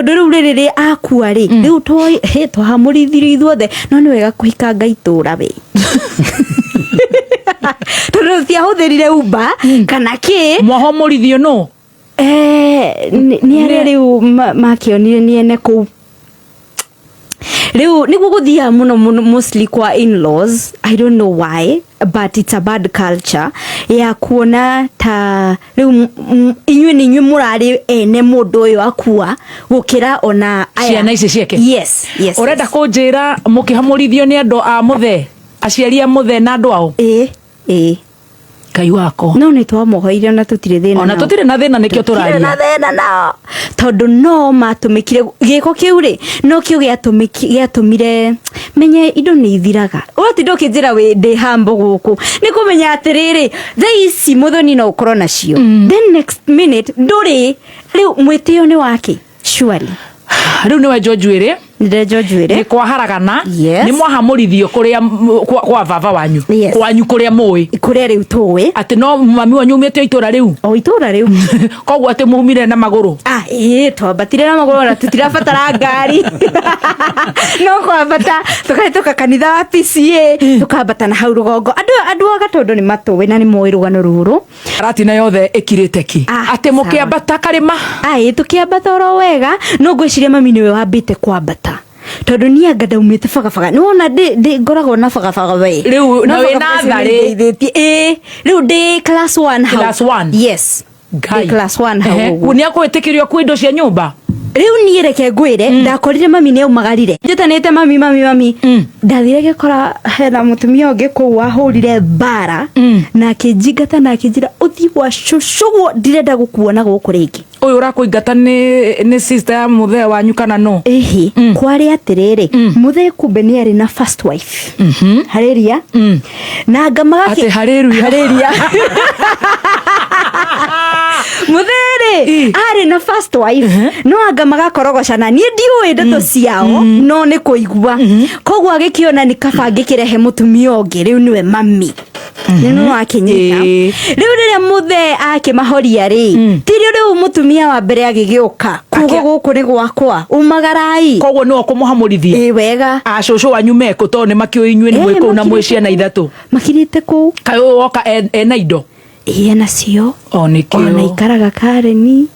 Nduru riri akua ri riu toi he to hamurithirio ithuothe no ni wega kuhikanga itura we tondu tia huthirire uba kana ki mwahomorithio no ni ari riu makionire ni ene ku riu niguo guthia muno mostly kwa in-laws. I don't know why, but it's a bad culture ya kuona ta riu inywe ni inywe murari ene mundu uyu akua gukira ona ciana ici ciake. Yes. Urenda kunjira mukihamurithio ni andu a muthe aciari a muthe na andu ao Ngai wako no ni twamohoire na tutire thina ona tutire na thina nikio turaria na thina na tondu no matumikire giko kiu ri no kiu giatumire menye indo ni ithiraga uratindo kinjira we ndi hambo guku ni kumenya atiriri thaici Muthoni no ukorwo nacio then next minute nduri riu mwitio ni wake surely riu niwe Njorua ni kwa haragana ni mwahamurithio kuria kwa baba wanyu kwanyu kuria muwi kuria riu tuwi ati no mami wanyu umite itura riu koguo ati muumire na maguru twambatire na maguru na tutirabatara ngari no kwambata tukahituka kanitha wa PCA tukambata na hau rugongo andu agatondu ni matuwi na ni moyi rugano ruru ratina yothe ikirite ki ati mukiambata karima tukiambata oro wega no ngwiciria mami niwe wambite kwambata tondu ni angada umite bagabaga ni wona ndi ngoragwo na bagabaga we riu na we na thari riu ndi class 1 class 1 yes class 1 hau ni akwitikirio kwa indo cia nyumba riu ni reke ngwire ndakorire mami ni umagarire njitanite mami ndathire gikora hena mutumia ungi ku wahurire bara na kijingata na kijira uthi wa shushugo ndirenda gukuona guku ringi uyu urakuingata ni sister ya muthe wanyu kana no kwari atiriri muthe kumbe ni ari na first wife haleria na ngamaga ati haleria mutheri ari na first wife no anga magakorogocana ni ndiuĩ ndeto ciao no ni kuigua koguo agikiona ni kabangĩkĩrehe mutumia ũngĩ riu niwe mami nino akinyita riu riria muthe akimahoria ri tirio riu mutumia wa mbere agigiuka kugo guku ni gwakwa umagarai koguo no kumuhamurithia wega acũcũ wanyu meko to ni makio inywe ni mwiko na mwe ciana ithatu makirite ku kayo woka ena indo nacio nikio ona ikaraga Kareni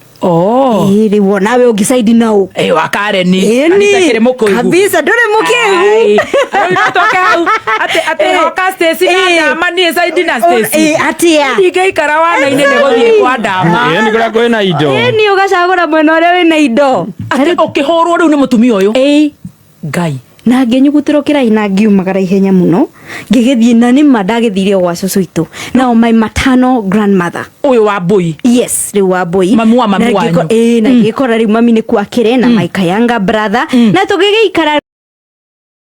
riu nawe ungisaidi nau wa Kareni anikire mukuigu kabisa nduri mukigu toka hau ati hoka Stacy na Ndama ni saidi na Stacy atia ngeikara wana ine ne guthie kwa Ndama ni kura kwina indo ni ugacagura mwena uria wina indo ati ukihorwo riu ni mutumia uyu Ngai na ngenyugutiro kirai na ngiumagara ihenya muno ngigithie na ni mandagithirio gwa cucu itu na my maternal grandmother uyu wa boy yes riu wa boy mami wanyu na ngikora riu mami ni kwakire na my younger brother na tugigiikara